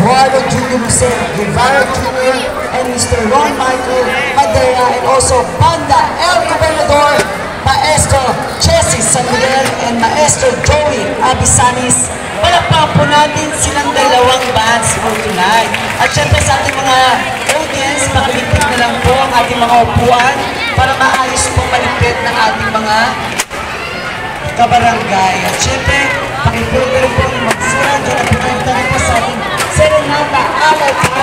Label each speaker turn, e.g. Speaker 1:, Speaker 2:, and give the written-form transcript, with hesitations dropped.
Speaker 1: Eduardo Jr. Jose Guevara Jr. and Mr. Ron Michael Madera, and also Banda El Gobernador, Maestro Jesse San Miguel and Maestro Joey Abisanis. Palakpakan po natin silang dalawang bands for tonight. At syempre sa ating mga audience, pakilipid na lang po ang ating mga upuan para maayos po malipid ng ating mga kabarangay. At syempre, pakipulog na rin po ang magsuran dyan at pinagtali po sa ating Serenata Alay